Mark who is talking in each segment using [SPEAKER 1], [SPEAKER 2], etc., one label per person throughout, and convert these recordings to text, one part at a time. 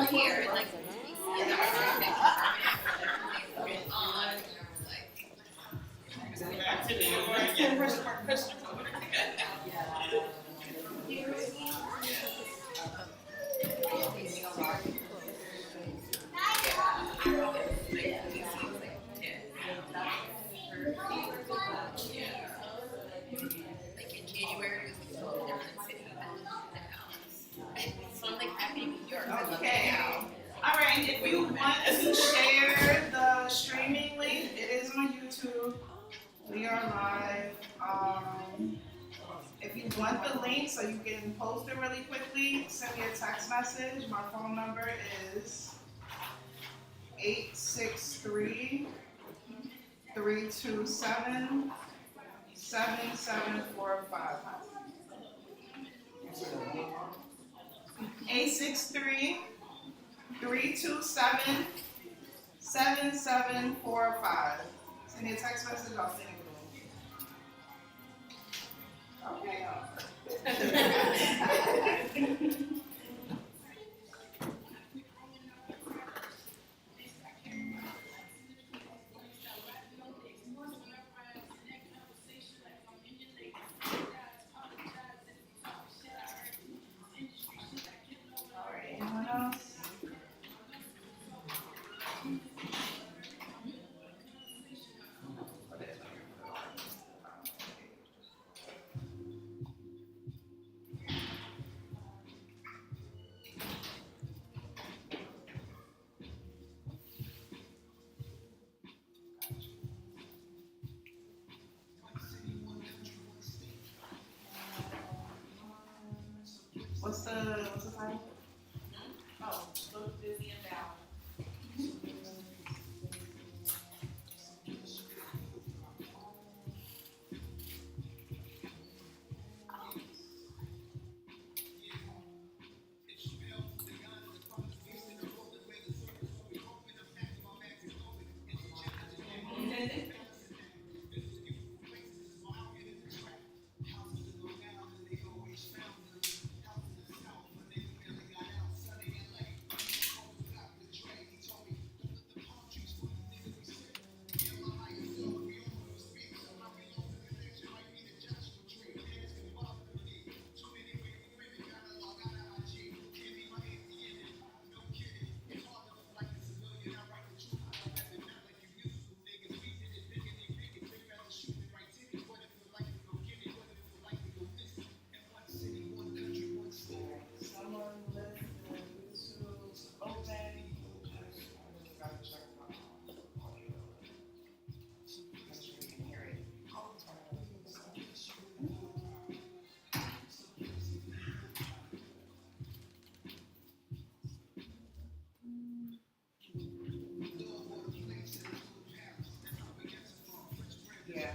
[SPEAKER 1] here, like, like in January, it was like totally different city now. So I'm like happy to be here.
[SPEAKER 2] Okay. All right. If you want to share the streaming link, it is on YouTube. We are live. If you want the link so you can post it really quickly, send me a text message. My phone number is 863-327-7745. 863-327-7745. Send me a text message, I'll send you the link. Okay. All right, anyone else? What's the title? Oh, look busy and down. Yeah.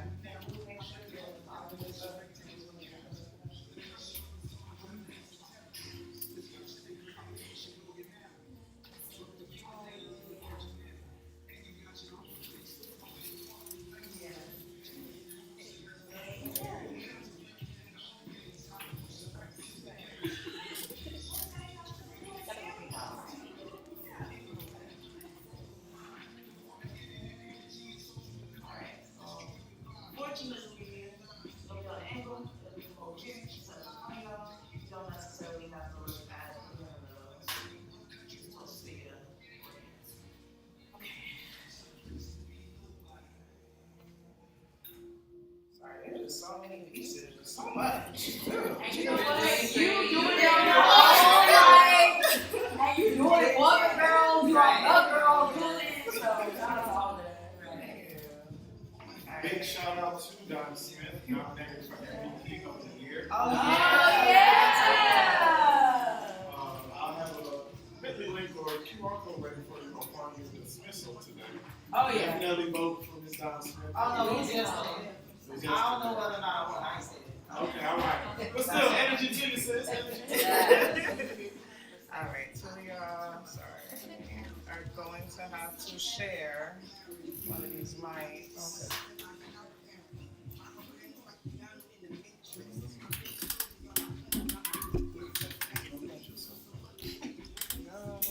[SPEAKER 2] Fortunately, looking on an angle, it'll be more weird. So you don't necessarily have to look at supposed to be sorry, there's just so many pieces, there's so much.
[SPEAKER 3] And you know what? You doing it all night. And you doing it for the girl, you are the girl doing it. So shout out to all that.
[SPEAKER 4] Big shout out to Don Smith, nominated for MVP of the Year.
[SPEAKER 2] Oh,
[SPEAKER 3] Oh,
[SPEAKER 2] yeah.
[SPEAKER 3] yeah.
[SPEAKER 4] I'll have a Bitly link or a QR code ready for you upon your dismissal today.
[SPEAKER 2] Oh, yeah.
[SPEAKER 4] Definitely vote for Ms. Don Smith.
[SPEAKER 2] Oh, no, we just did. I don't know whether or not what I said.
[SPEAKER 4] Okay, all right. But still, energy to you, sis. Energy to you.
[SPEAKER 2] All right, so we are going to have to share one of these mics.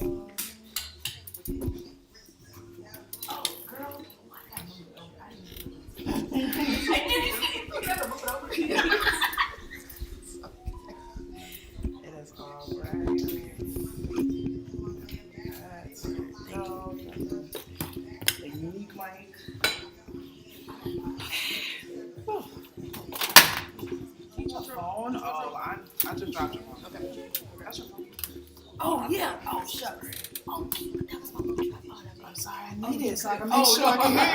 [SPEAKER 2] Okay.
[SPEAKER 3] yeah. Oh, shucks. Oh, that was my mic.
[SPEAKER 2] I'm sorry, I need it so I can make sure I can hear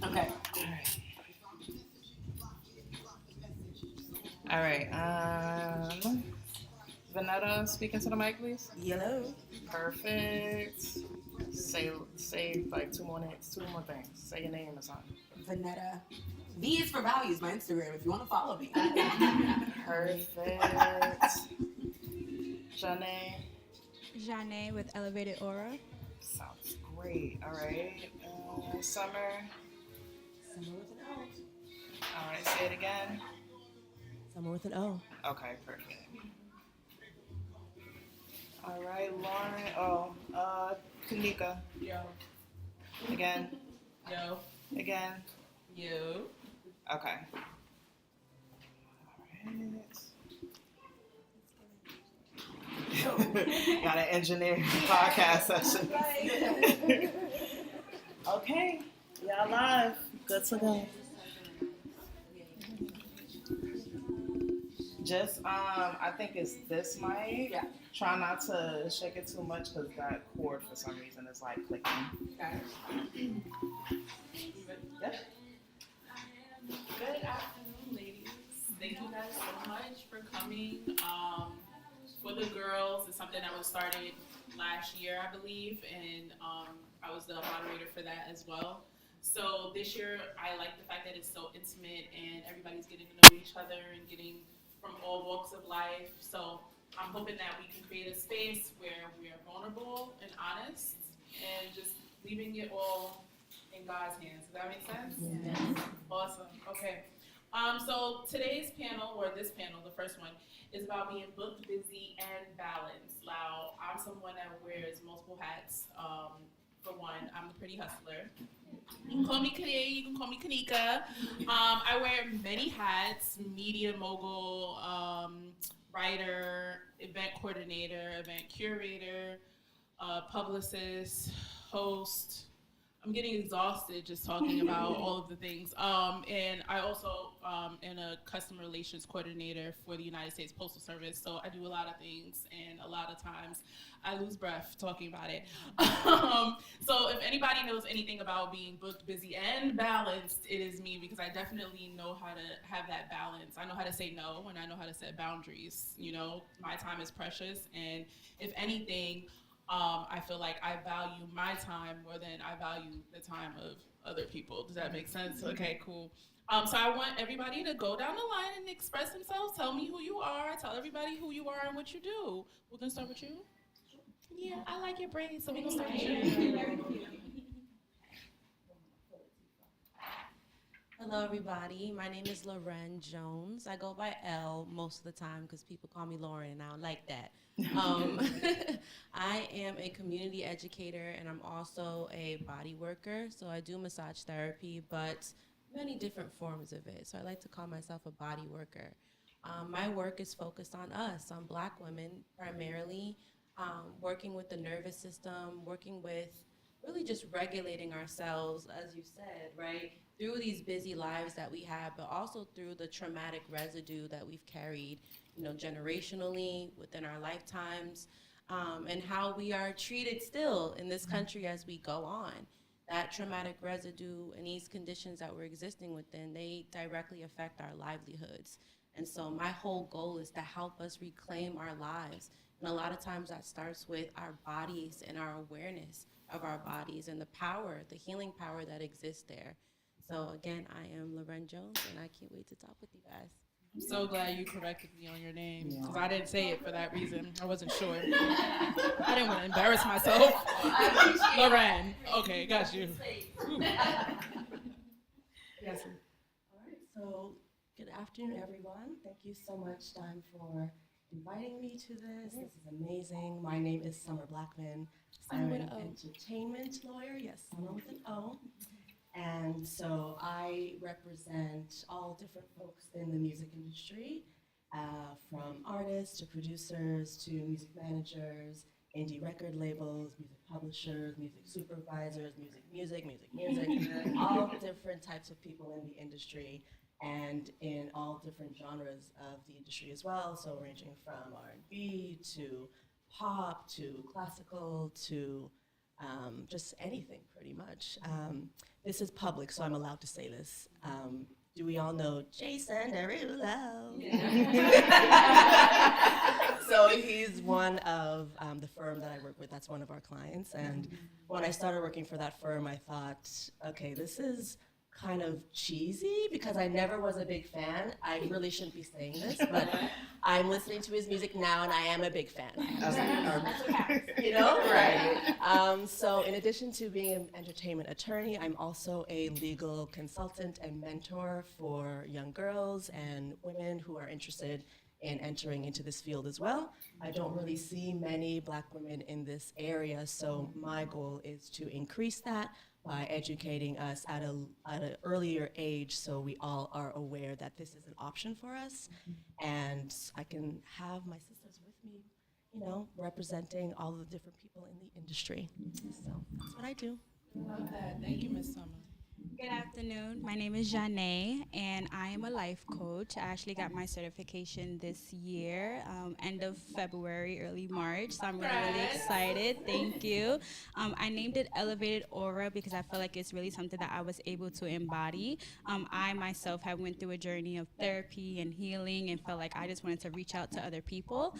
[SPEAKER 2] y'all.
[SPEAKER 3] Okay.
[SPEAKER 2] All right. Vanetta, speaking to the mic, please.
[SPEAKER 3] Hello.
[SPEAKER 2] Perfect. Say like two more things. Say your name or something.
[SPEAKER 3] Vanetta. V is for values, my Instagram, if you want to follow me.
[SPEAKER 2] Perfect. Janae.
[SPEAKER 5] Janae with Elevated Aura.
[SPEAKER 2] Sounds great. All right. Summer.
[SPEAKER 6] Summer with an O.
[SPEAKER 2] All right. Say it again.
[SPEAKER 6] Summer with an O.
[SPEAKER 2] Okay. Perfect. All right, Lauren. Kanika.
[SPEAKER 7] Yo.
[SPEAKER 2] Again.
[SPEAKER 7] Yo.
[SPEAKER 2] Again.
[SPEAKER 7] Yo.
[SPEAKER 2] Okay. All right. Got an engineer podcast session. Okay. Y'all live. Good to go. Just, I think it's this mic.
[SPEAKER 3] Yeah.
[SPEAKER 2] Try not to shake it too much because that cord for some reason is like clicking.
[SPEAKER 3] Okay.
[SPEAKER 2] Yep.
[SPEAKER 7] Good afternoon, ladies. Thank you guys so much for coming. ForTheGirlz is something that was started last year, I believe, and I was the moderator for that as well. So this year, I like the fact that it's so intimate and everybody's getting to know each other and getting from all walks of life. So I'm hoping that we can create a space where we are vulnerable and honest and just leaving it all in God's hands. Does that make sense?
[SPEAKER 3] Yes.
[SPEAKER 7] Awesome. Okay. So today's panel, or this panel, the first one, is about being booked, busy, and balanced. Now, I'm someone that wears multiple hats. For one, I'm a pretty hustler. You can call me Clay, you can call me Kanika. I wear many hats: media mogul, writer, event coordinator, event curator, publicist, host. I'm getting exhausted just talking about all of the things. And I also am a customer relations coordinator for the United States Postal Service. So I do a lot of things, and a lot of times I lose breath talking about it. So if anybody knows anything about being booked, busy, and balanced, it is me, because I definitely know how to have that balance. I know how to say no, and I know how to set boundaries. You know, my time is precious, and if anything, I feel like I value my time more than I value the time of other people. Does that make sense? Okay, cool. So I want everybody to go down the line and express themselves. Tell me who you are. Tell everybody who you are and what you do. We're gonna start with you. Yeah, I like your braids, so we're gonna start with you.
[SPEAKER 6] Hello, everybody. My name is Loren Jones. I go by L most of the time because people call me Lauren, and I don't like that. I am a community educator, and I'm also a body worker. So I do massage therapy, but many different forms of it. So I like to call myself a body worker. My work is focused on us, on Black women primarily, working with the nervous system, working with really just regulating ourselves, as you said, right, through these busy lives that we have, but also through the traumatic residue that we've carried, you know, generationally within our lifetimes, and how we are treated still in this country as we go on. That traumatic residue and these conditions that we're existing within, they directly affect our livelihoods. And so my whole goal is to help us reclaim our lives. And a lot of times that starts with our bodies and our awareness of our bodies and the power, the healing power that exists there. So again, I am Loren Jones, and I can't wait to talk with you guys.
[SPEAKER 7] I'm so glad you corrected me on your name, because I didn't say it for that reason. I wasn't sure. I didn't want to embarrass myself. Loren. Okay, got you. Yes.
[SPEAKER 8] All right, so good afternoon, everyone. Thank you so much, Dime, for inviting me to this. This is amazing. My name is Summer Blackman. I'm an entertainment lawyer. Yes, Summer with an O. And so I represent all different folks in the music industry, from artists to producers to music managers, indie record labels, music publishers, music supervisors, music, all different types of people in the industry. and in all different genres of the industry as well. So ranging from R&B to pop to classical to just anything pretty much. This is public, so I'm allowed to say this. Do we all know Jason Derulo? So he's one of the firm that I work with. That's one of our clients. And when I started working for that firm, I thought, okay, this is kind of cheesy because I never was a big fan. I really shouldn't be saying this, but I'm listening to his music now and I am a big fan. You know? Right. So in addition to being an entertainment attorney, I'm also a legal consultant and mentor for young girls and women who are interested in entering into this field as well. I don't really see many Black women in this area, so my goal is to increase that by educating us at an earlier age so we all are aware that this is an option for us. And I can have my sisters with me, you know, representing all of the different people in the industry. So that's what I do.
[SPEAKER 7] Love that. Thank you, Ms. Summer.
[SPEAKER 5] Good afternoon. My name is Janae, and I am a life coach. I actually got my certification this year, end of February, early March. So I'm really excited. Thank you. I named it Elevated Aura because I feel like it's really something that I was able to embody. I myself have went through a journey of therapy and healing and felt like I just wanted to reach out to other people.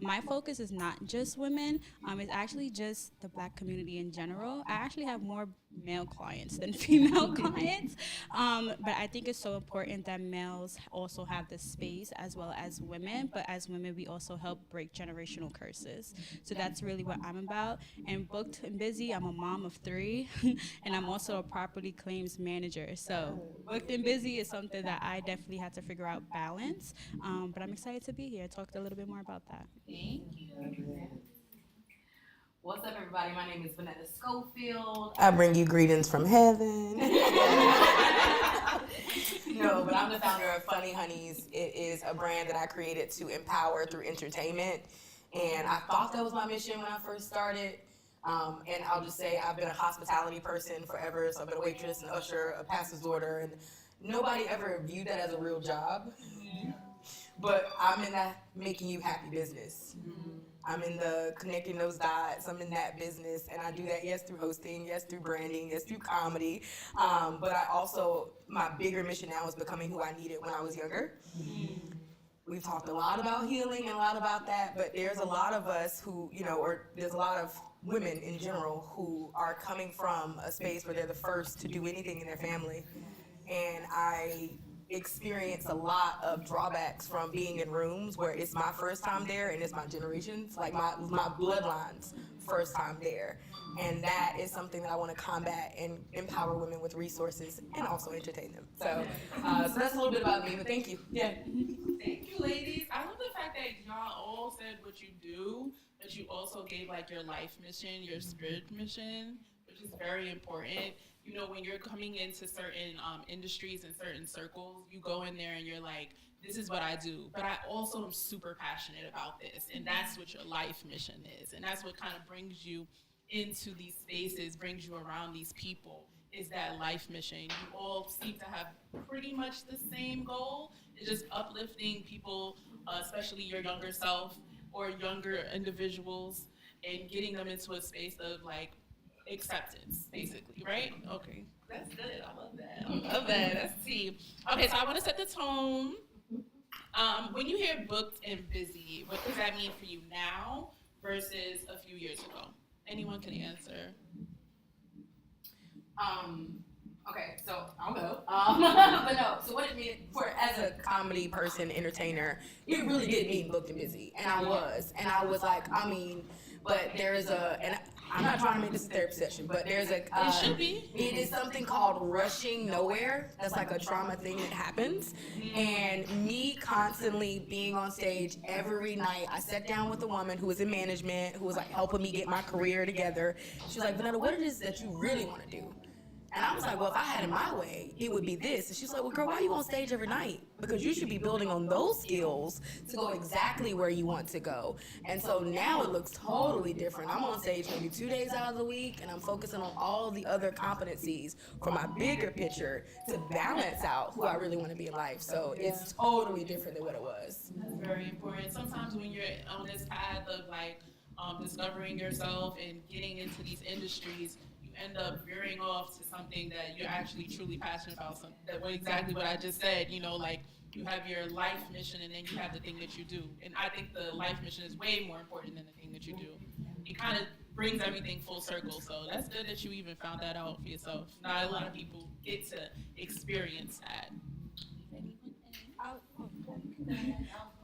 [SPEAKER 5] My focus is not just women. It's actually just the Black community in general. I actually have more male clients than female clients, but I think it's so important that males also have the space as well as women, but as women we also help break generational curses. So that's really what I'm about. And booked and busy, I'm a mom of 3 and I'm also a property claims manager. So booked and busy is something that I definitely had to figure out balance, but I'm excited to be here. Talk a little bit more about that.
[SPEAKER 3] Thank you. What's up, everybody? My name is Vanetta Schofield. I bring you greetings from heaven. No, but I'm the founder of Funny Honeys. It is a brand that I created to empower through entertainment. And I thought that was my mission when I first started. And I'll just say I've been a hospitality person forever. So I've been a waitress, an usher, a pastor's daughter, and nobody ever viewed that as a real job. But I'm in that making you happy business. I'm in the connecting those dots. I'm in that business, and I do that, yes, through hosting, yes, through branding, yes, through comedy. But I also, my bigger mission now is becoming who I needed when I was younger. We've talked a lot about healing and a lot about that, but there's a lot of us who, you know, or there's a lot of women in general who are coming from a space where they're the first to do anything in their family. And I experience a lot of drawbacks from being in rooms where it's my first time there and it's my generations, like my bloodline's first time there. And that is something that I want to combat and empower women with resources and also entertain them. So that's a little bit about me, but thank you. Yeah.
[SPEAKER 7] Thank you, ladies. I love the fact that y'all all said what you do, but you also gave like your life mission, your spirit mission, which is very important. You know, when you're coming into certain industries and certain circles, you go in there and you're like, this is what I do. But I also am super passionate about this. And that's what your life mission is. And that's what kind of brings you into these spaces, brings you around these people, is that life mission. You all seem to have pretty much the same goal. It's just uplifting people, especially your younger self or younger individuals, and getting them into a space of like, acceptance, basically, right? Okay, that's good. I love that. I love that. That's tea. Okay, so I want to set the tone. When you hear booked and busy, what does that mean for you now versus a few years ago? Anyone can answer.
[SPEAKER 3] Okay, so I'll go. But no, so what it means as a comedy person, entertainer, it really did mean booked and busy. And I was like, I mean, but there's and I'm not trying to make this a therapy session, but there's a,
[SPEAKER 7] it should be.
[SPEAKER 3] It is something called rushing nowhere. That's like a trauma thing that happens. And me constantly being on stage every night, I sat down with a woman who was in management, who was like helping me get my career together. She was like, Vanetta, what it is that you really want to do? And I was like, well, if I had it my way, it would be this. And she's like, well, girl, why are you on stage every night? Because you should be building on those skills to go exactly where you want to go. And so now it looks totally different. I'm on stage maybe 2 days out of the week, and I'm focusing on all the other competencies for my bigger picture to balance out who I really want to be in life. So it's totally different than what it was.
[SPEAKER 7] That's very important. Sometimes when you're on this path of like discovering yourself and getting into these industries, you end up veering off to something that you're actually truly passionate about. Exactly what I just said. You know, like you have your life mission and then you have the thing that you do. And I think the life mission is way more important than the thing that you do. It kind of brings everything full circle. So that's good that you even found that out for yourself. Not a lot of people get to experience that.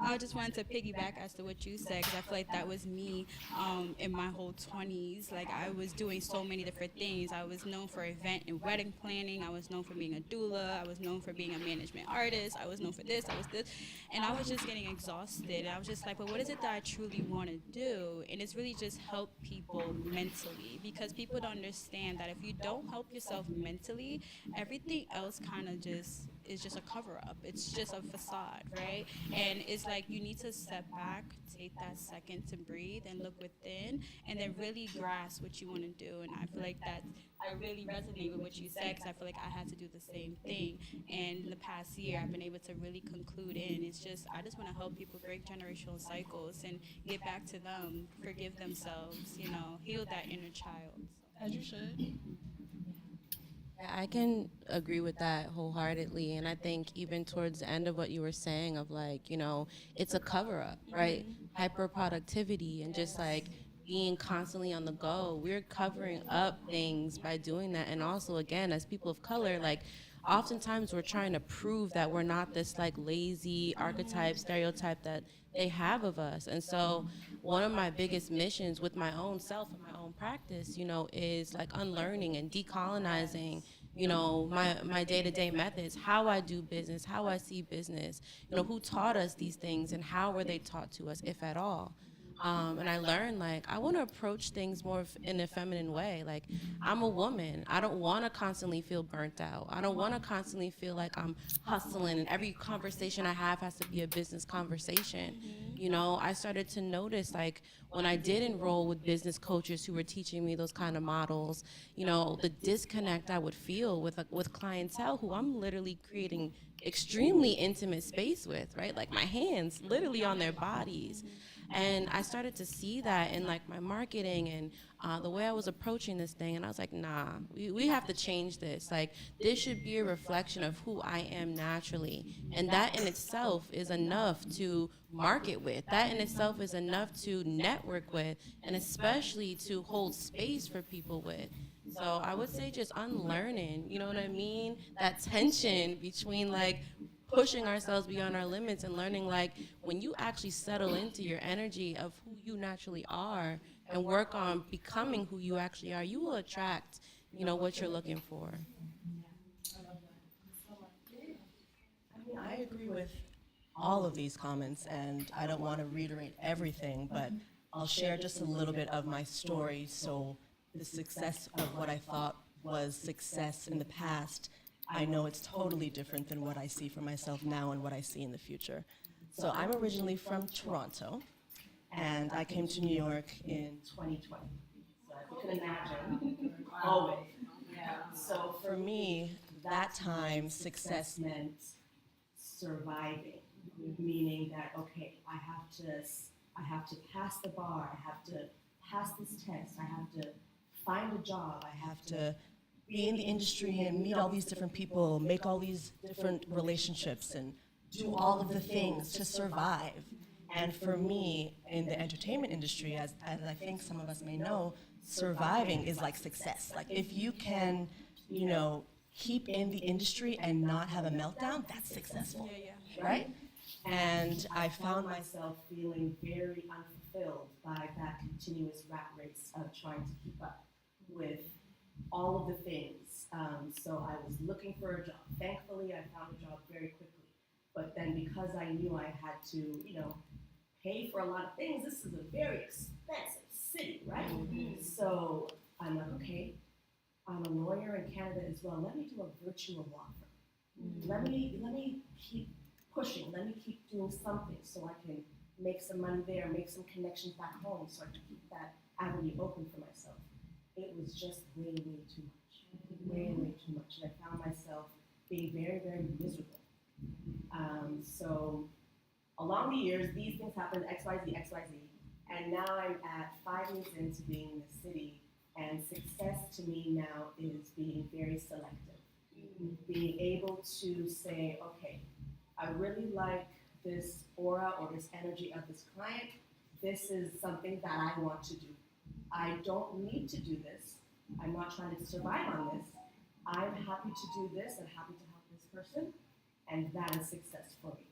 [SPEAKER 5] I just wanted to piggyback as to what you said, because I feel like that was me in my whole 20s. Like, I was doing so many different things. I was known for event and wedding planning. I was known for being a doula. I was known for being a management artist. I was known for this. I was this. And I was just getting exhausted. And I was just like, but what is it that I truly want to do? And it's really just help people mentally, because people don't understand that if you don't help yourself mentally, everything else kind of just is just a cover-up. It's just a facade, right? And it's like you need to step back, take that second to breathe and look within, and then really grasp what you want to do. And I feel like that I really resonate with what you said, because I feel like I had to do the same thing. And in the past year, I've been able to really conclude in. It's just, I just want to help people break generational cycles and get back to them, forgive themselves, you know, heal that inner child.
[SPEAKER 7] As you should.
[SPEAKER 6] I can agree with that wholeheartedly. And I think even towards the end of what you were saying of like, you know, it's a cover up, right? Hyper productivity and just like being constantly on the go. We're covering up things by doing that. And also, again, as people of color, like oftentimes we're trying to prove that we're not this like lazy archetype, stereotype that they have of us. And so one of my biggest missions with my own self and my own practice, you know, is like unlearning and decolonizing, you know, my day-to-day methods, how I do business, how I see business, you know, who taught us these things and how were they taught to us, if at all. And I learned, like, I want to approach things more in a feminine way. Like, I'm a woman. I don't want to constantly feel burnt out. I don't want to constantly feel like I'm hustling and every conversation I have has to be a business conversation. You know, I started to notice, like, when I did enroll with business coaches who were teaching me those kind of models, you know, the disconnect I would feel with clientele who I'm literally creating extremely intimate space with, right? Like, my hands literally on their bodies. And I started to see that in like my marketing and the way I was approaching this thing. And I was like, nah, we have to change this. Like, this should be a reflection of who I am naturally. And that in itself is enough to market with. That in itself is enough to network with, and especially to hold space for people with. So I would say just unlearning, you know what I mean? That tension between like pushing ourselves beyond our limits and learning, like, when you actually settle into your energy of who you naturally are and work on becoming who you actually are, you will attract, you know, what you're looking for.
[SPEAKER 8] I mean, I agree with all of these comments, and I don't want to reiterate everything, but I'll share just a little bit of my story. So the success of what I thought was success in the past, I know it's totally different than what I see for myself now and what I see in the future. So I'm originally from Toronto, and I came to New York in 2020. So as you can imagine, always. So for me, that time, success meant surviving, meaning that, okay, I have to pass the bar, I have to pass this test, I have to find a job, I have to be in the industry and meet all these different people, make all these different relationships, and do all of the things to survive. And for me, in the entertainment industry, as I think some of us may know, surviving is like success. Like, if you can, you know, keep in the industry and not have a meltdown, that's successful, right? And I found myself feeling very unfulfilled by that continuous rat race of trying to keep up with all of the things. So I was looking for a job. Thankfully, I found a job very quickly. But then because I knew I had to, you know, pay for a lot of things, this is a very expensive city, right? So I'm like, okay, I'm a lawyer in Canada as well. Let me do a virtual law firm. Let me keep pushing. Let me keep doing something so I can make some money there, make some connections back home, so I can keep that avenue open for myself. It was just way, way too much. Way, way too much. And I found myself being very, very miserable. So along the years, these things happened, XYZ, XYZ. And now I'm at 5 years into being in the city, and success to me now is being very selective. Being able to say, okay, I really like this aura or this energy of this client. This is something that I want to do. I don't need to do this. I'm not trying to survive on this. I'm happy to do this and happy to help this person, and that is success for me.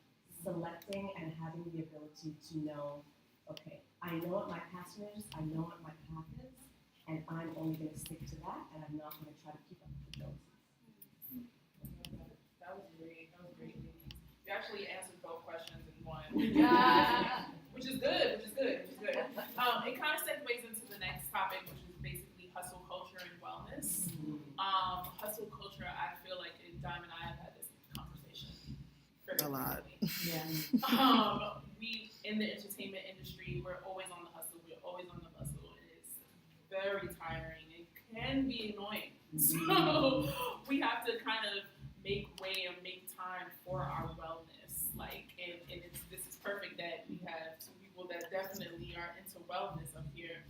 [SPEAKER 8] Selecting and having the ability to know, okay, I know what my passion is, I know what my path is, and I'm only going to stick to that, and I'm not going to try to keep up with the Joneses.
[SPEAKER 7] That was great. That was great. You actually answered both questions in one.
[SPEAKER 3] Yeah.
[SPEAKER 7] Which is good. It kind of segues into the next topic, which is basically hustle culture and wellness. Hustle culture, I feel like Dime and I have had this conversation
[SPEAKER 2] A lot.
[SPEAKER 3] Yeah.
[SPEAKER 7] We in the entertainment industry, we're always on the hustle. We're always on the hustle. It's very tiring. It can be annoying. So we have to kind of make way and make time for our wellness. This is perfect that we have two people that definitely are into wellness up here.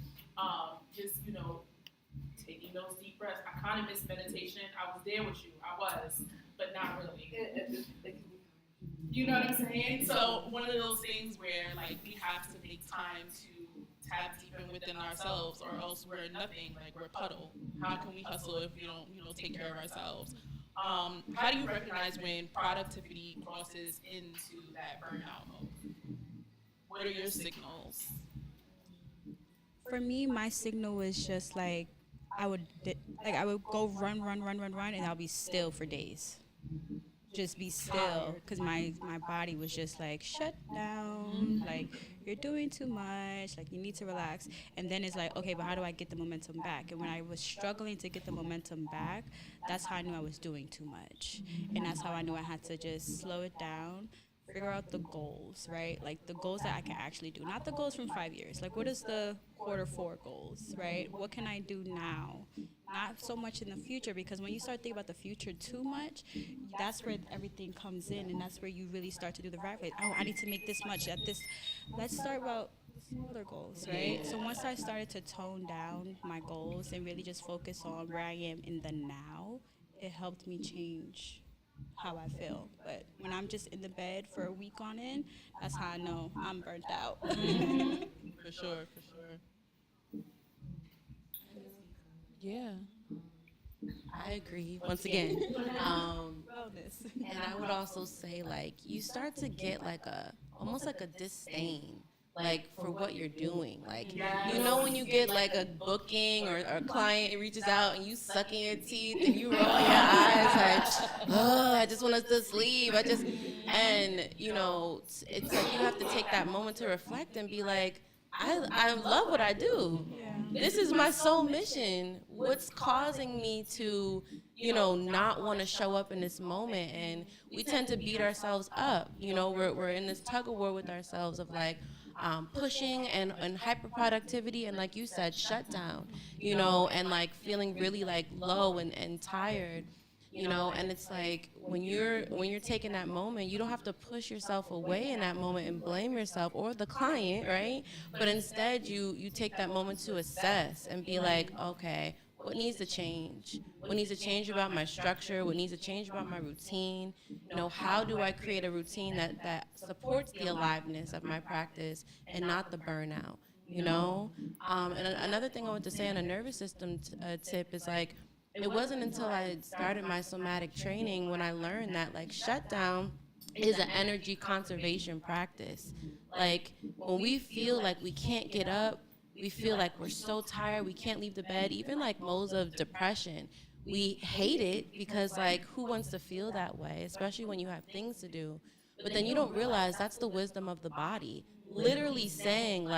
[SPEAKER 7] Taking those deep breaths. I kind of miss meditation. I was there with you. I was, but not really. You know what I'm saying? So one of those things where we have to make time to tap deep in within ourselves, or else we're nothing. We're puddle. How can we hustle if we don't, take care of ourselves? How do you recognize when productivity crosses into that burnout mode? What are your signals?
[SPEAKER 5] For me, my signal was just I would go run, and I'll be still for days. Just be still, because my body was just shut down, you're doing too much, you need to relax. And then it's okay, but how do I get the momentum back? And when I was struggling to get the momentum back, that's how I knew I was doing too much. And that's how I knew I had to just slow it down, figure out the goals, right? The goals that I can actually do, not the goals from 5 years. What is the Q4 goals, right? What can I do now? Not so much in the future, because when you start thinking about the future too much, that's where everything comes in, and that's where you really start to do the right way. Oh, I need to make this much at this. Let's start about smaller goals, right? So once I started to tone down my goals and really just focus on where I am in the now, it helped me change how I feel. But when I'm just in the bed for a week on end, that's how I know I'm burnt out.
[SPEAKER 7] For sure.
[SPEAKER 6] Yeah. I agree. Once again,
[SPEAKER 5] Wellness.
[SPEAKER 6] and I would also say you start to get almost a disdain for what you're doing. When you get a booking or a client reaches out and you suck in your teeth and you roll your eyes oh, I just want us to sleep. And it's you have to take that moment to reflect and be I love what I do. This is my sole mission. What's causing me to, not want to show up in this moment? And we tend to beat ourselves up. We're in this tug of war with ourselves of pushing and hyper productivity and like you said, shut down, and feeling really low and tired. And it's when you're taking that moment, you don't have to push yourself away in that moment and blame yourself or the client, right? But instead you take that moment to assess and be okay, what needs to change? What needs to change about my structure? What needs to change about my routine? How do I create a routine that supports the aliveness of my practice and not the burnout? And another thing I want to say on a nervous system tip is it wasn't until I started my somatic training when I learned that shutdown is an energy conservation practice. When we feel we can't get up, we feel we're so tired, we can't leave the bed, even modes of depression. We hate it because who wants to feel that way, especially when you have things to do. But then you don't realize that's the wisdom of the body. Literally saying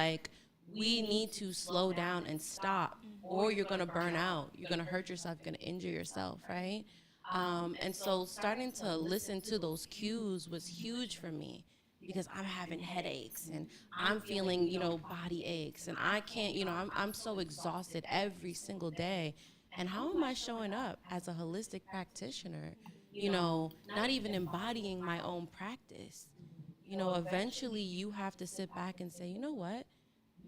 [SPEAKER 6] we need to slow down and stop, or you're going to burn out. You're going to hurt yourself. You're going to injure yourself, right? And so starting to listen to those cues was huge for me, because I'm having headaches and I'm feeling, body aches, and I can't, I'm so exhausted every single day. And how am I showing up as a holistic practitioner, not even embodying my own practice? Eventually you have to sit back and say, you know what?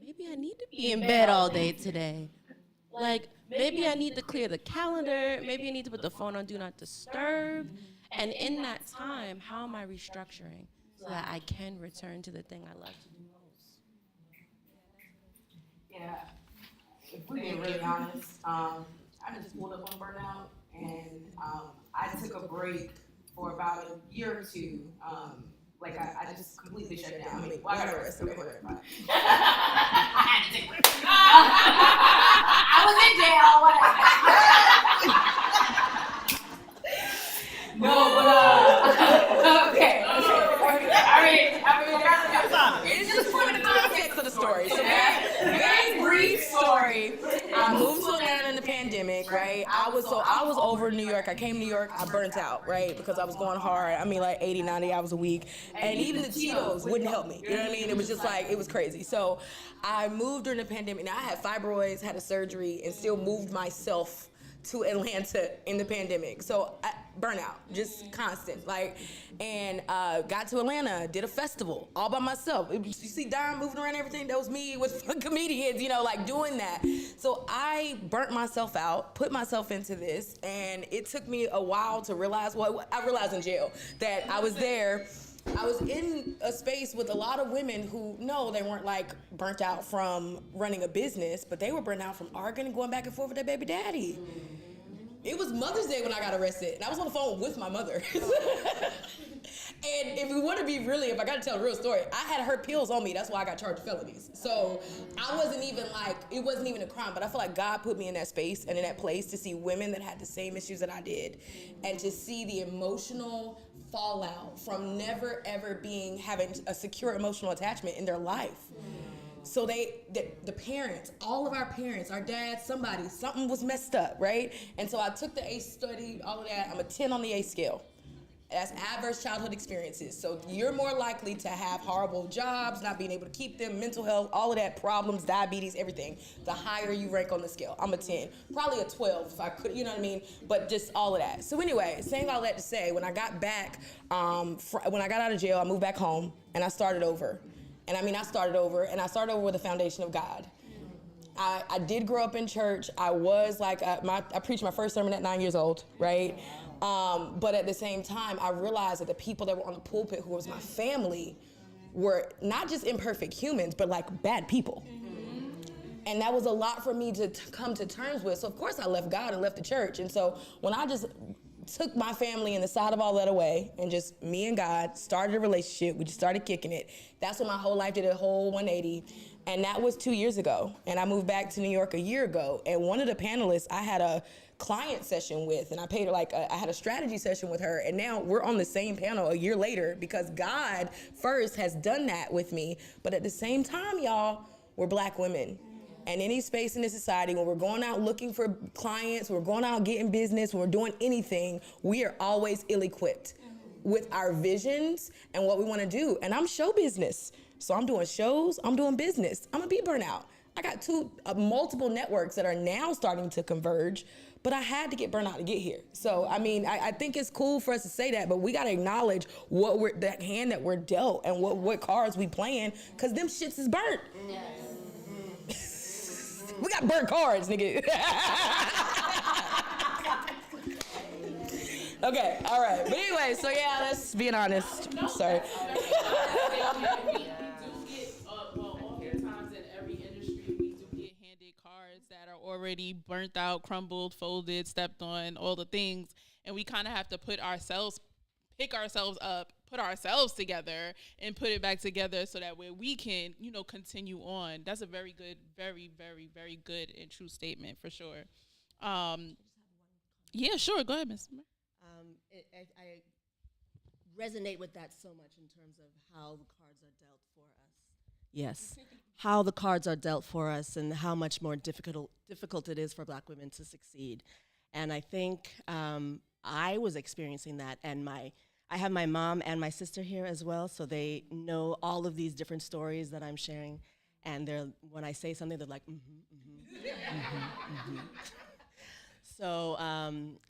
[SPEAKER 6] Maybe I need to be in bed all day today. Like, maybe I need to clear the calendar. Maybe I need to put the phone on Do Not Disturb. And in that time, how am I restructuring so that I can return to the thing I love to do most?
[SPEAKER 3] Yeah, if we're being really honest, I just pulled up on burnout, and I took a break for about a year or two. I just completely shut down. I got arrested. Okay, whatever. I had to take a break. I was in jail. Whatever. No, but okay. It's just for the context of the story. So very brief story. I moved to Atlanta in the pandemic, right? I was over New York. I came to New York. I burnt out, right? Because I was going hard. Like 80, 90 hours a week. And even the Cheetos wouldn't help me. You know what I mean? It was just it was crazy. So I moved during the pandemic. Now I had fibroids, had a surgery, and still moved myself to Atlanta in the pandemic. So burnout, just constant. And got to Atlanta, did a festival all by myself. You see Dime moving around everything? That was me with comedians, doing that. So I burnt myself out, put myself into this, and it took me a while to realize what I realized in jail, that I was there. I was in a space with a lot of women who, no, they weren't burnt out from running a business, but they were burnt out from arguing and going back and forth with their baby daddy. It was Mother's Day when I got arrested, and I was on the phone with my mother. And if I gotta tell a real story, I had her pills on me. That's why I got charged with felonies. So I wasn't even it wasn't even a crime, but I feel like God put me in that space and in that place to see women that had the same issues that I did, and to see the emotional fallout from never ever having a secure emotional attachment in their life. So the parents, all of our parents, our dads, something was messed up, right? And so I took the ACE study, all of that. I'm a 10 on the ACE scale. That's adverse childhood experiences. So you're more likely to have horrible jobs, not being able to keep them, mental health, all of that, problems, diabetes, everything. The higher you rank on the scale. I'm a 10. Probably a 12 if I could, you know what I mean? But just all of that. So anyway, saying all that to say, when I got back, when I got out of jail, I moved back home and I started over. And I started over with the foundation of God. I did grow up in church. I was I preached my first sermon at 9 years old, right? But at the same time, I realized that the people that were on the pulpit, who was my family, were not just imperfect humans, but bad people. And that was a lot for me to come to terms with. So of course I left God and left the church. And so when I just took my family and the side of all that away, and just me and God started a relationship, we just started kicking it. That's when my whole life did a whole 180. And that was 2 years ago. And I moved back to New York a year ago. And one of the panelists I had a client session with, and I paid her I had a strategy session with her, and now we're on the same panel a year later, because God first has done that with me. But at the same time, y'all, we're Black women. And any space in this society, when we're going out looking for clients, we're going out getting business, when we're doing anything, we are always ill-equipped with our visions and what we want to do. And I'm show business. So I'm doing shows, I'm doing business. I'm gonna be burnout. I got multiple networks that are now starting to converge, but I had to get burnt out to get here. So, I think it's cool for us to say that, but we gotta acknowledge that hand that we're dealt and what cards we playing, because them shits is burnt. Yes. We got burnt cards, nigga. Okay, all right. But anyway, so yeah, that's being honest. Sorry.
[SPEAKER 7] Oftentimes in every industry, we do get handed cards that are already burnt out, crumbled, folded, stepped on, all the things. And we kind of have to pick ourselves up, put ourselves together, and put it back together so that way we can, continue on. That's a very good, very, very, very good and true statement for sure. Yeah, sure. Go ahead, Ms.
[SPEAKER 8] I resonate with that so much in terms of how the cards are dealt for us. Yes. How the cards are dealt for us and how much more difficult it is for Black women to succeed. And I think I was experiencing that, and I have my mom and my sister here as well, so they know all of these different stories that I'm sharing. And when I say something, they're like, So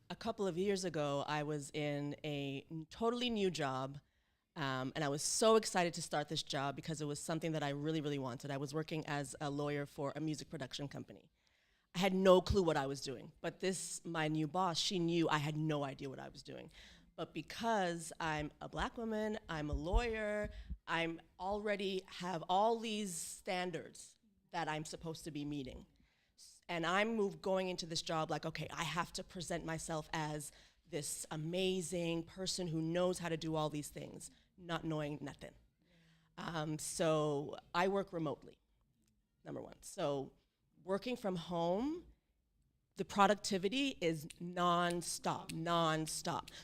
[SPEAKER 8] a couple of years ago, I was in a totally new job, and I was so excited to start this job because it was something that I really, really wanted. I was working as a lawyer for a music production company. I had no clue what I was doing, but my new boss, she knew I had no idea what I was doing. But because I'm a Black woman, I'm a lawyer, I'm already have all these standards that I'm supposed to be meeting. And I'm going into this job like, okay, I have to present myself as this amazing person who knows how to do all these things, not knowing nothing. So I work remotely, number one. So working from home, the productivity is nonstop.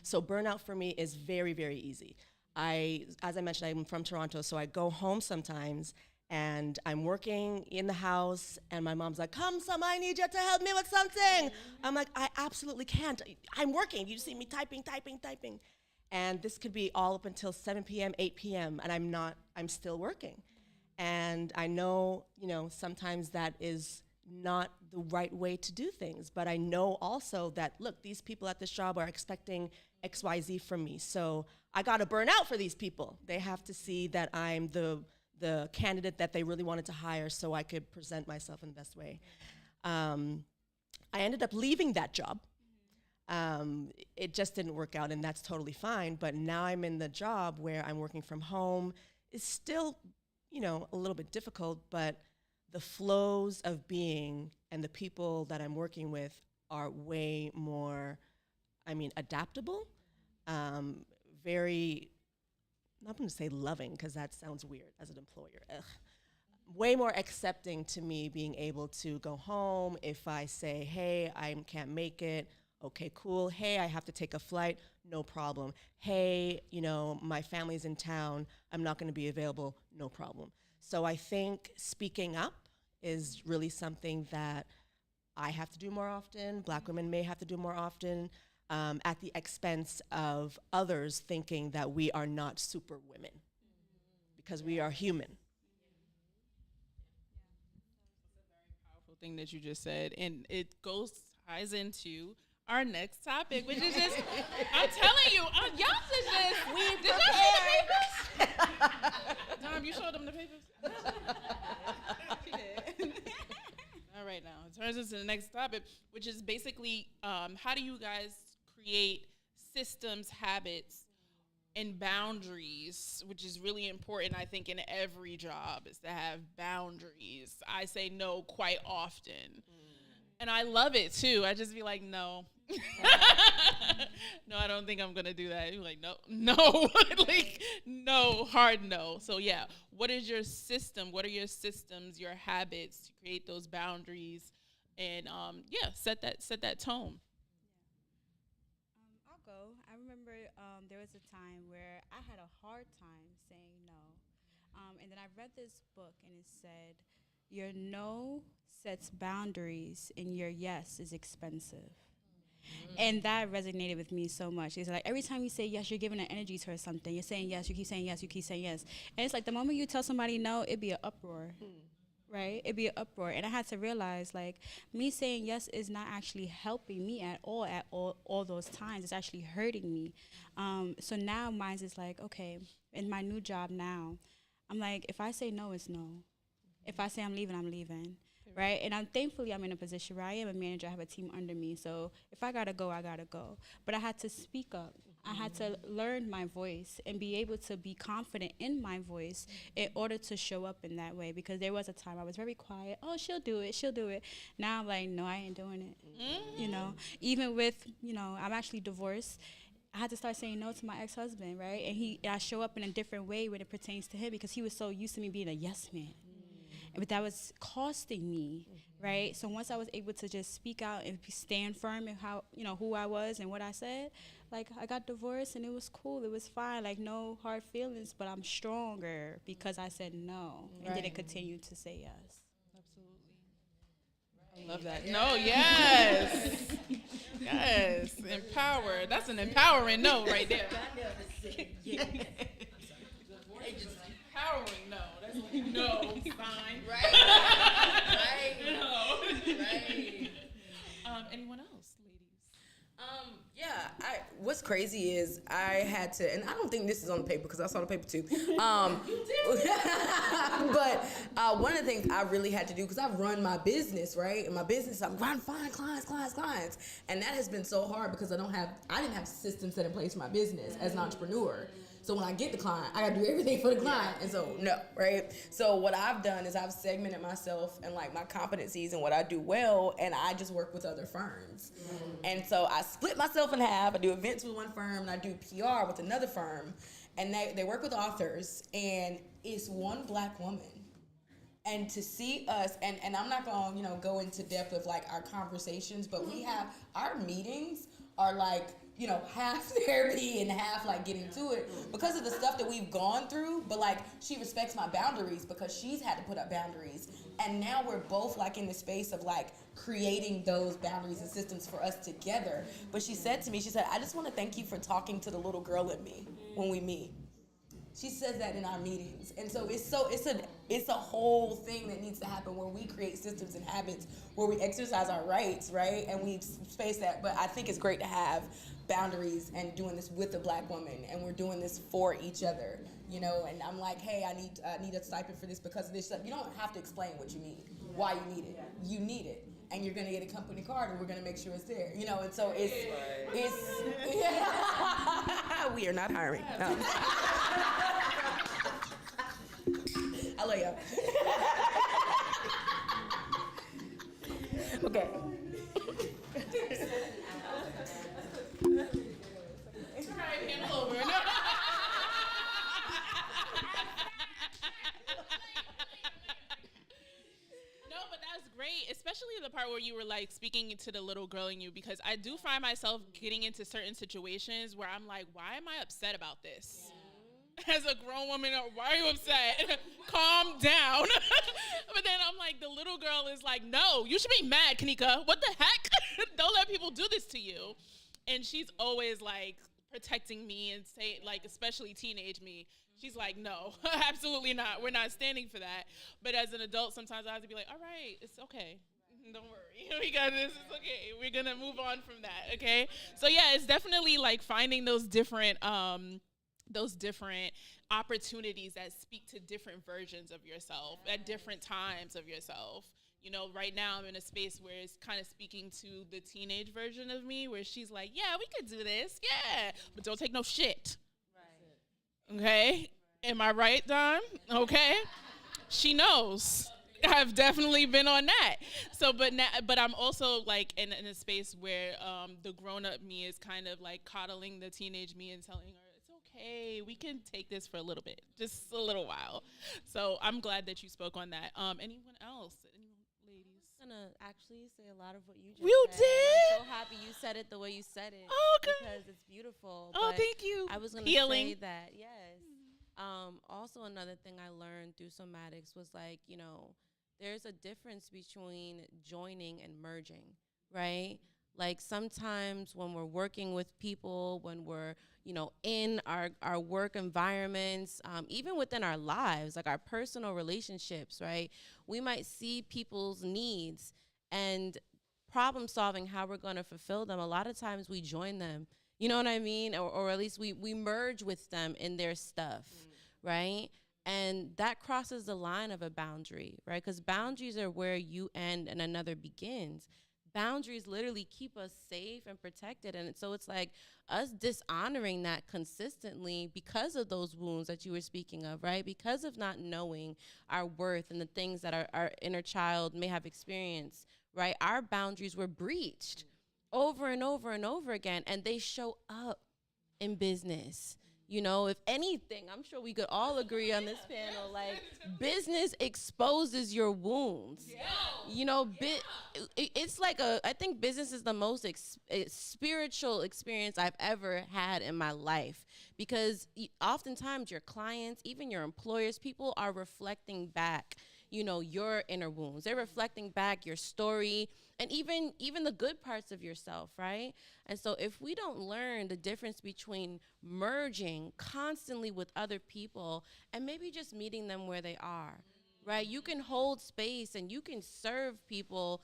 [SPEAKER 8] So burnout for me is very, very easy. As I mentioned, I'm from Toronto, so I go home sometimes and I'm working in the house and my mom's like, come, Sam, I need you to help me with something. I'm like, I absolutely can't. I'm working. You see me typing. And this could be all up until 7 p.m., 8 p.m., and I'm still working. And I know, sometimes that is not the right way to do things, but I know also that, look, these people at this job are expecting XYZ from me, so I gotta burn out for these people. They have to see that I'm the candidate that they really wanted to hire so I could present myself in the best way. I ended up leaving that job. It just didn't work out, and that's totally fine, but now I'm in the job where I'm working from home. It's still, a little bit difficult, but the flows of being and the people that I'm working with are way more, adaptable, very, I'm not gonna say loving, because that sounds weird as an employer. Ugh. Way more accepting to me being able to go home if I say, hey, I can't make it. Okay, cool. Hey, I have to take a flight. No problem. Hey, my family's in town. I'm not going to be available. No problem. So I think speaking up is really something that I have to do more often. Black women may have to do more often, at the expense of others thinking that we are not super women, because we are human.
[SPEAKER 7] Powerful thing that you just said, and it ties into our next topic, which is just, I'm telling you, y'all did y'all see the papers? Dom, you showed them the papers? She did. All right, now, it turns us to the next topic, which is basically, how do you guys create systems, habits, and boundaries, which is really important, I think, in every job, is to have boundaries. I say no quite often. And I love it, too. I just be like, no. No, I don't think I'm going to do that. You're like, no. Like, no, hard no. So, yeah, what is your system? What are your systems, your habits to create those boundaries and, set that tone?
[SPEAKER 5] I'll go. I remember there was a time where I had a hard time saying no. And then I read this book, and it said, your no sets boundaries and your yes is expensive. And that resonated with me so much. It's like every time you say yes, you're giving an energy towards something. You're saying yes, you keep saying yes, you keep saying yes. And it's like the moment you tell somebody no, it'd be an uproar. Right? It'd be an uproar. And I had to realize, like, me saying yes is not actually helping me at all those times. It's actually hurting me. So now mine is like, okay, in my new job now, I'm like, if I say no, it's no. If I say I'm leaving, I'm leaving, right? And thankfully I'm in a position where I am a manager. I have a team under me. So if I gotta go, I gotta go. But I had to speak up. I had to learn my voice and be able to be confident in my voice in order to show up in that way. Because there was a time I was very quiet. Oh, she'll do it. Now I'm like, no, I ain't doing it. Even with, I'm actually divorced. I had to start saying no to my ex-husband, right? And I show up in a different way when it pertains to him, because he was so used to me being a yes man. but that was costing me, right? So once I was able to just speak out and stand firm in how, who I was and what I said, like, I got divorced and it was cool, it was fine, like, no hard feelings, but I'm stronger because I said no and didn't continue to say yes.
[SPEAKER 7] I love that. No, yes. Yes. Empowered. That's an empowering no right there. Empowering no. That's like no sign. Right. No. Right. Anyone else, ladies?
[SPEAKER 3] What's crazy is I had to, and I don't think this is on the paper because I saw the paper too. But one of the things I really had to do, because I run my business, right? And my business, I'm trying to find clients. And that has been so hard because I didn't have systems set in place for my business as an entrepreneur. So when I get the client, I gotta do everything for the client. And so, no, right? So what I've done is I've segmented myself and like my competencies and what I do well, and I just work with other firms. And so I split myself in half. I do events with one firm and I do PR with another firm. And they work with authors, and it's one Black woman. And to see us, and I'm not gonna, go into depth of like our conversations, but we have, our meetings are like, half therapy and half like getting to it because of the stuff that we've gone through. But like, she respects my boundaries because she's had to put up boundaries. And now we're both like in the space of like creating those boundaries and systems for us together. But she said to me, I just want to thank you for talking to the little girl in me when we meet. She says that in our meetings. And so it's a whole thing that needs to happen where we create systems and habits where we exercise our rights, right? And we space that. But I think it's great to have boundaries and doing this with a Black woman, and we're doing this for each other, and I'm like, hey, I need a stipend for this because of this stuff. You don't have to explain what you need, why you need it. You need it. And you're gonna get a company card, and we're gonna make sure it's there, and so it's we are not hiring. No. I love y'all. Okay.
[SPEAKER 7] It's all right, hand over. No, but that's great, especially the part where you were like speaking to the little girl in you, because I do find myself getting into certain situations where I'm like, why am I upset about this? As a grown woman, why are you upset? Calm down. But then I'm like, the little girl is like, no, you should be mad, Kanika. What the heck? Don't let people do this to you. And she's always like protecting me and say, like, especially teenage me. She's like, no, absolutely not. We're not standing for that. But as an adult, sometimes I have to be like, all right, it's okay. Don't worry. We got this. It's okay. We're going to move on from that. Okay. So yeah, it's definitely like finding those different opportunities that speak to different versions of yourself at different times of yourself. Right now I'm in a space where it's kind of speaking to the teenage version of me, where she's like, yeah, we could do this. Yeah. But don't take no shit. Right. Okay. Am I right, Don? Okay. She knows. I've definitely been on that. So, but I'm also like in a space where the grown-up me is kind of like coddling the teenage me and telling her, hey, we can take this for a little bit, just a little while. So I'm glad that you spoke on that. Anyone else? Ladies?
[SPEAKER 6] I'm going to actually say a lot of what you just said.
[SPEAKER 7] did?
[SPEAKER 6] I'm so happy you said it the way you said it.
[SPEAKER 7] Oh, good.
[SPEAKER 6] Because it's beautiful.
[SPEAKER 7] Oh,
[SPEAKER 6] but
[SPEAKER 7] thank you.
[SPEAKER 6] I was going to say that, yes. Also, another thing I learned through somatics was like, there's a difference between joining and merging, right? Like sometimes when we're working with people, when we're, in our work environments, even within our lives, like our personal relationships, right? We might see people's needs and problem solving, how we're going to fulfill them. A lot of times we join them, you know what I mean? Or at least we merge with them in their stuff, right? And that crosses the line of a boundary, right? Because boundaries are where you end and another begins. Boundaries literally keep us safe and protected. And so it's like us dishonoring that consistently because of those wounds that you were speaking of, right? Because of not knowing our worth and the things that our inner child may have experienced, right? Our boundaries were breached over and over and over again. And they show up in business. You know, if anything, I'm sure we could all agree on this panel, like, business exposes your wounds. Yeah. You know, it's like I think business is the most spiritual experience I've ever had in my life, because oftentimes your clients, even your employers, people are reflecting back, you know, your inner wounds. They're reflecting back your story and even the good parts of yourself, right? And so if we don't learn the difference between merging constantly with other people and maybe just meeting them where they are, right? You can hold space and you can serve people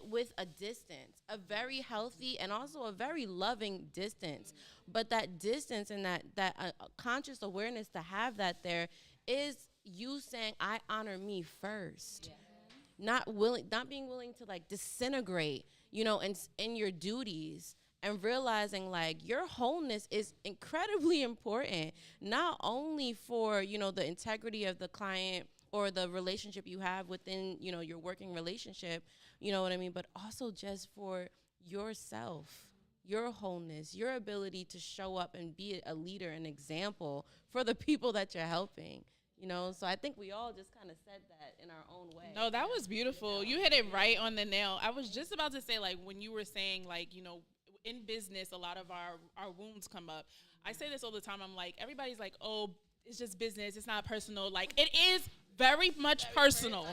[SPEAKER 6] with a distance, a very healthy and also a very loving distance. But that distance and that conscious awareness to have that there is you saying, I honor me first. Yeah. Not being willing to like disintegrate, you know, in your duties, and realizing like your wholeness is incredibly important, not only for, you know, the integrity of the client or the relationship you have within, you know, your working relationship, you know what I mean, but also just for yourself, your wholeness, your ability to show up and be a leader, an example for the people that you're helping. You know, so I think we all just kind of said that in our own way.
[SPEAKER 7] No, that was beautiful. You hit it right on the nail. I was just about to say, like, when you were saying, like, you know, in business, a lot of our wounds come up. I say this all the time. I'm like, everybody's like, oh, it's just business. It's not personal. Like, it is very much personal.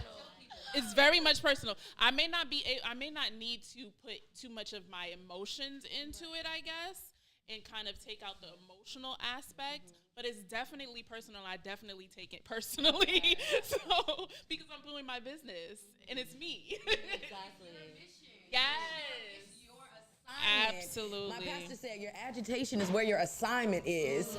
[SPEAKER 7] It's very much personal. I may not need to put too much of my emotions into it, I guess, and kind of take out the emotional aspect, but it's definitely personal. I definitely take it personally. So, because I'm doing my business and it's me.
[SPEAKER 6] Exactly.
[SPEAKER 7] Yes.
[SPEAKER 3] Assignment.
[SPEAKER 7] Absolutely.
[SPEAKER 3] My pastor said your agitation is where your assignment is.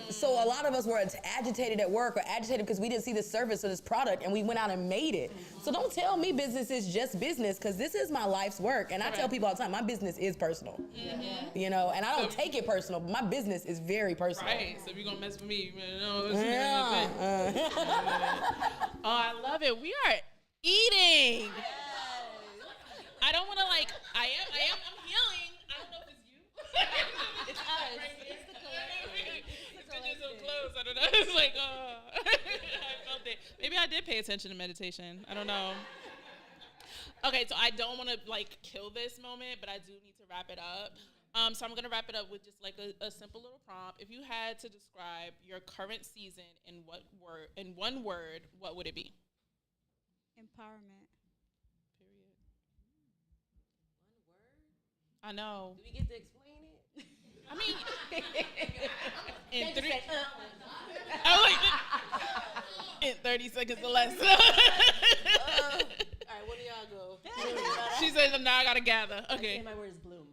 [SPEAKER 3] So a lot of us were agitated at work or agitated because we didn't see the service of this product and we went out and made it. So don't tell me business is just business, because this is my life's work. And I tell people all the time, my business is personal. Mm-hmm. You know, and I don't take it personal, but my business is very personal.
[SPEAKER 7] Right. So if you're going to mess with me, yeah. Oh, I love it. We are eating. I don't want to I'm healing. I don't know if it's you.
[SPEAKER 6] It's us. It's the collective.
[SPEAKER 7] It's just so close. I don't know. It's like, I felt it. Maybe I did pay attention to meditation. I don't know. Okay, so I don't want to like kill this moment, but I do need to wrap it up. So I'm gonna wrap it up with just like a simple little prompt. If you had to describe your current season in one word, what would it be?
[SPEAKER 5] Empowerment.
[SPEAKER 7] I know.
[SPEAKER 6] Do we get to explain it?
[SPEAKER 7] I mean, in 30 seconds or less.
[SPEAKER 6] All right, what do y'all go?
[SPEAKER 7] She said, "Now I gotta gather." Okay.
[SPEAKER 8] I say my word is bloom.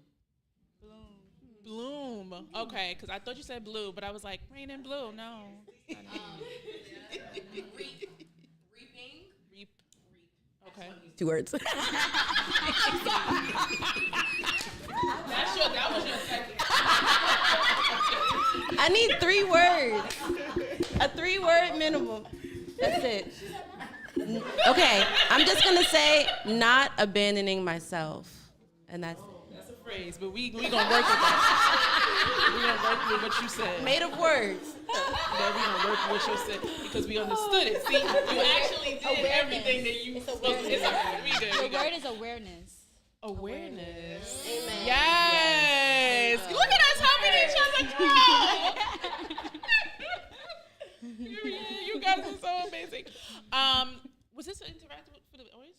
[SPEAKER 7] Bloom. Okay, because I thought you said blue, but I was like, rain and blue. No. Reap. Okay.
[SPEAKER 3] 2 words.
[SPEAKER 7] That was your second.
[SPEAKER 6] I need 3 words. A 3-word minimum. That's it. Okay, I'm just gonna say not abandoning myself, and that's it.
[SPEAKER 7] That's a phrase, but we gonna work with that. We gonna work with what you said.
[SPEAKER 6] Made of words.
[SPEAKER 7] Yeah, we gonna work with what you said because we understood it. See, you actually did everything that you supposed to. It's okay. We good.
[SPEAKER 5] The word is awareness.
[SPEAKER 7] Awareness.
[SPEAKER 6] Amen.
[SPEAKER 7] Yes. Look at us helping each other grow. You guys are so amazing. Was this interactive for the audience?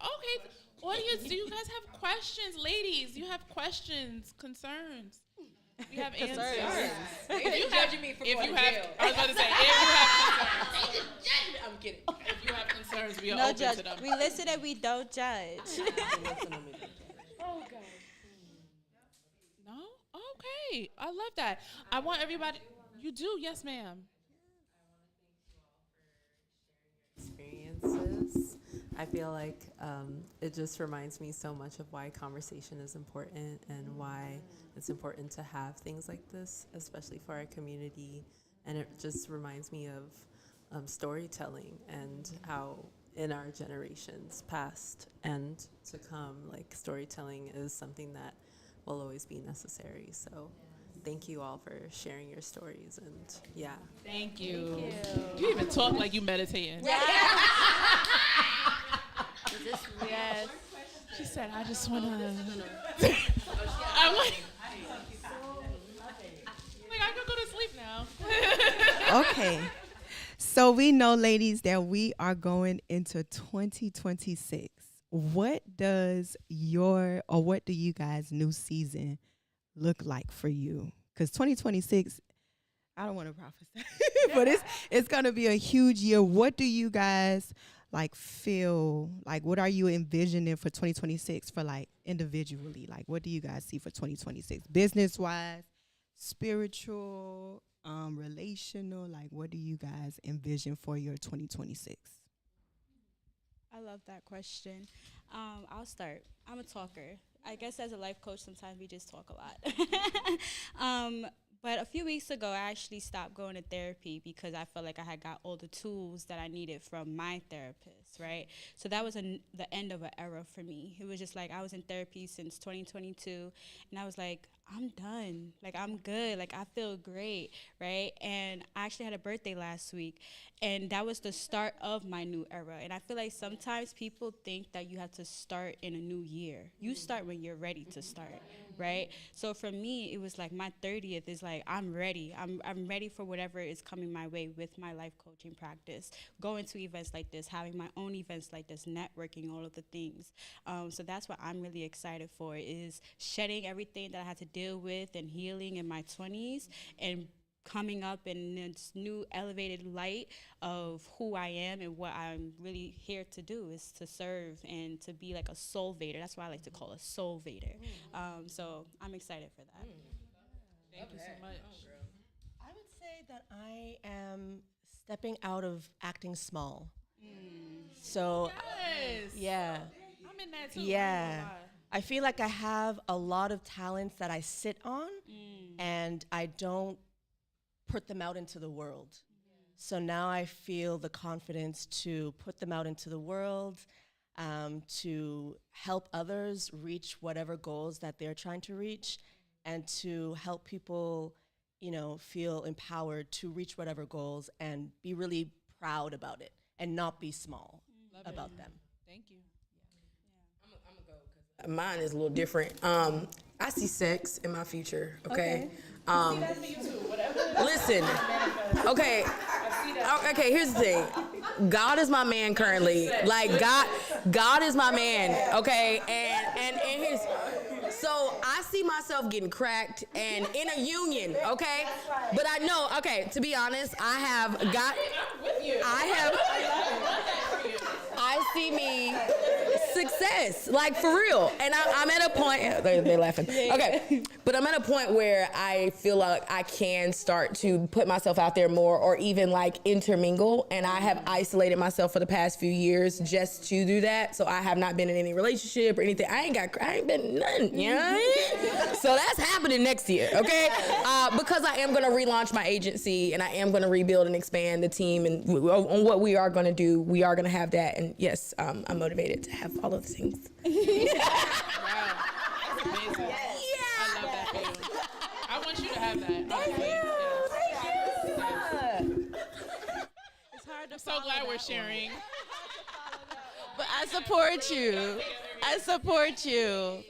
[SPEAKER 7] Okay. Audience, do you guys have questions? Ladies, you have questions, concerns? We have answers. If you have, I was about to say, if you have concerns. I'm kidding. If you have concerns, we are
[SPEAKER 5] No
[SPEAKER 7] open
[SPEAKER 5] judge.
[SPEAKER 7] to them.
[SPEAKER 5] We listen and we don't judge.
[SPEAKER 7] Oh, God. No? Okay. I love that. I want everybody. You do? Yes, ma'am.
[SPEAKER 9] Experiences. I feel like it just reminds me so much of why conversation is important and why it's important to have things like this, especially for our community. And it just reminds me of storytelling and how in our generations past and to come, like storytelling is something that will always be necessary. So thank you all for sharing your stories. And yeah.
[SPEAKER 7] Thank you. You even talk like you meditating.
[SPEAKER 6] Yes.
[SPEAKER 7] She said, I just want to. I'm like, I could go to sleep now.
[SPEAKER 10] Okay. So we know, ladies, that we are going into 2026. What does what do you guys' new season look like for you? Because 2026, I don't want to prophesy, but it's going to be a huge year. What do you guys like feel like? What are you envisioning for 2026 for like individually? Like, what do you guys see for 2026, business wise, spiritual, relational? Like, what do you guys envision for your 2026?
[SPEAKER 5] I love that question. I'll start. I'm a talker. I guess as a life coach, sometimes we just talk a lot. But a few weeks ago, I actually stopped going to therapy because I felt like I had got all the tools that I needed from my therapist, right? So that was the end of an era for me. It was just like I was in therapy since 2022, and I was like, I'm done. Like, I'm good. Like, I feel great, right? And I actually had a birthday last week, and that was the start of my new era. And I feel like sometimes people think that you have to start in a new year. You start when you're ready to start, right? So for me, it was like my 30th is like, I'm ready. I'm ready for whatever is coming my way with my life coaching practice, going to events like this, having my own events like this, networking, all of the things. So that's what I'm really excited for, is shedding everything that I had to deal with and healing in my 20s and coming up in this new elevated light of who I am and what I'm really here to do is to serve and to be like a soul vader. That's why I like to call a soul vader. So I'm excited for that.
[SPEAKER 7] Thank you so much.
[SPEAKER 8] I would say that I am stepping out of acting small. So,
[SPEAKER 7] Yes.
[SPEAKER 8] yeah.
[SPEAKER 7] I'm in that too.
[SPEAKER 8] Yeah. I feel like I have a lot of talents that I sit on and I don't put them out into the world. So now I feel the confidence to put them out into the world, to help others reach whatever goals that they're trying to reach, and to help people, feel empowered to reach whatever goals and be really proud about it and not be small about them.
[SPEAKER 7] Thank you.
[SPEAKER 3] Mine is a little different. I see sex in my future. Okay. Listen. Okay. Okay. Here's the thing. God is my man currently. Like God is my man. Okay. And here's. So I see myself getting cracked and in a union. Okay. But I know. Okay. To be honest, I see me success, like for real. And I'm at a point, they're laughing. Okay, but I'm at a point where I feel like I can start to put myself out there more or even like intermingle. And I have isolated myself for the past few years just to do that. So I have not been in any relationship or anything. I ain't been nothing, you know what I mean? So that's happening next year, okay? Because I am gonna relaunch my agency and I am gonna rebuild and expand the team and on what we are gonna do, we are gonna have that. And yes, I'm motivated to have all of the things.
[SPEAKER 7] Wow. That's amazing.
[SPEAKER 3] Yeah.
[SPEAKER 7] I love that for you. I want you to have that.
[SPEAKER 3] Thank you.
[SPEAKER 6] It's hard to
[SPEAKER 7] I'm so glad we're sharing.
[SPEAKER 6] But I support you. I support you.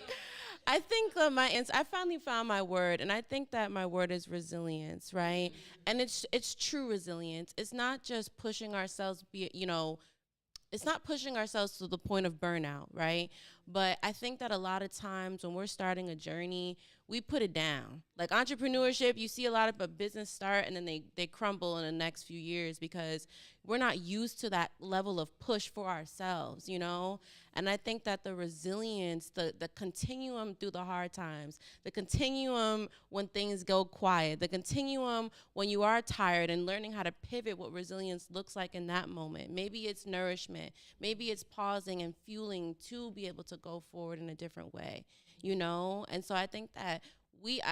[SPEAKER 6] I think my answer, I finally found my word, and I think that my word is resilience, right? And it's true resilience. It's not just pushing ourselves, it's not pushing ourselves to the point of burnout, right? But I think that a lot of times when we're starting a journey, we put it down. Like entrepreneurship, you see a lot of a business start and then they crumble in the next few years because we're not used to that level of push for ourselves, And I think that the resilience, the continuum through the hard times, the continuum when things go quiet, the continuum when you are tired and learning how to pivot what resilience looks like in that moment. Maybe it's nourishment. Maybe it's pausing and fueling to be able to go forward in a different way, And so I think that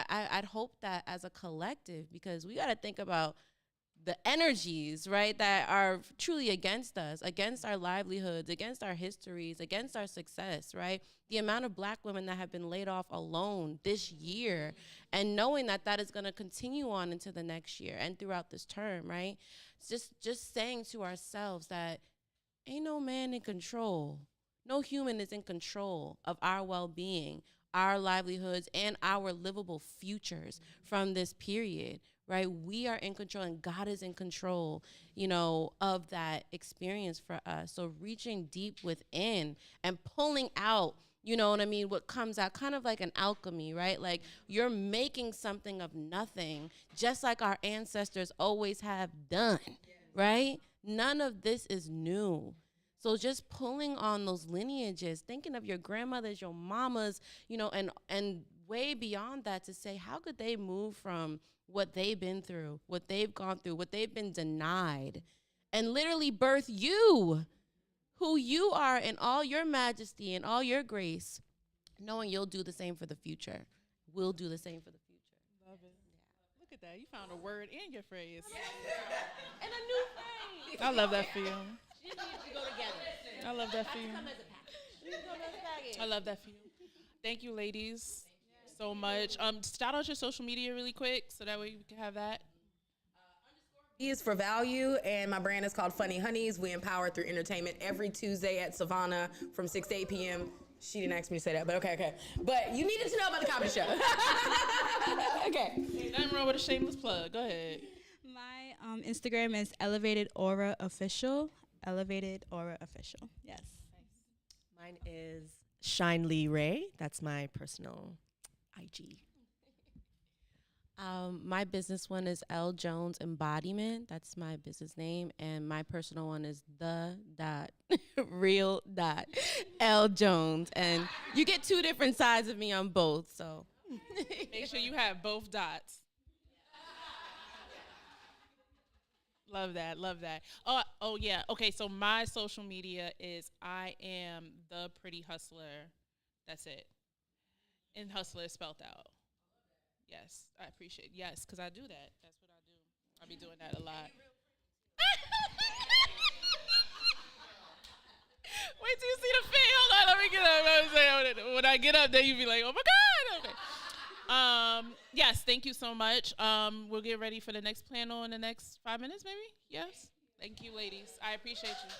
[SPEAKER 6] I'd hope that as a collective, because we got to think about the energies, right, that are truly against us, against our livelihoods, against our histories, against our success, right? The amount of Black women that have been laid off alone this year, and knowing that that is going to continue on into the next year and throughout this term, right? It's just saying to ourselves that ain't no man in control. No human is in control of our well-being, our livelihoods, and our livable futures from this period, right? We are in control, and God is in control, you know, of that experience for us. So reaching deep within and pulling out, you know what I mean, what comes out, kind of like an alchemy, right? Like you're making something of nothing, just like our ancestors always have done, right? None of this is new. So just pulling on those lineages, thinking of your grandmothers, your mamas, you know, and way beyond that, to say, how could they move from what they've been through, what they've gone through, what they've been denied, and literally birth you, who you are in all your majesty and all your grace, knowing you'll do the same for the future. We'll do the same for the future.
[SPEAKER 7] Love it. Yeah. Look at that. You found a word in your phrase.
[SPEAKER 6] And a new phrase.
[SPEAKER 7] I love that for you.
[SPEAKER 6] You need to go together.
[SPEAKER 7] I love that for you.
[SPEAKER 6] Come as a package. You can go as a package.
[SPEAKER 7] I love that for you. Thank you, ladies, so much. Shout out your social media really quick so that way we can have that.
[SPEAKER 3] E is for value, and my brand is called Funny Honeys. We empower through entertainment every Tuesday at Savannah from 6 to 8 p.m. She didn't ask me to say that, but okay. But you needed to know about the comedy show. Okay.
[SPEAKER 7] Nothing wrong with a shameless plug. Go ahead.
[SPEAKER 5] My Instagram is Elevated Aura Official. Elevated Aura Official. Yes.
[SPEAKER 8] Mine is Shine Lee Ray. That's my personal IG.
[SPEAKER 6] My business one is L Jones Embodiment. That's my business name. And my personal one is real L Jones. And you get two different sides of me on both, so.
[SPEAKER 7] Make sure you have both dots. Love that, love that. Oh yeah. Okay, so my social media is I am the pretty hustler. That's it. And hustler is spelled out. Yes, I appreciate it. Yes, because I do that. That's what I do. I be doing that a lot. Wait till you see the face. Hold on, let me get up. When I get up there, you be like, oh my God. Okay. Yes, thank you so much. We'll get ready for the next panel in the next 5 minutes, maybe? Yes? Thank you, ladies. I appreciate you.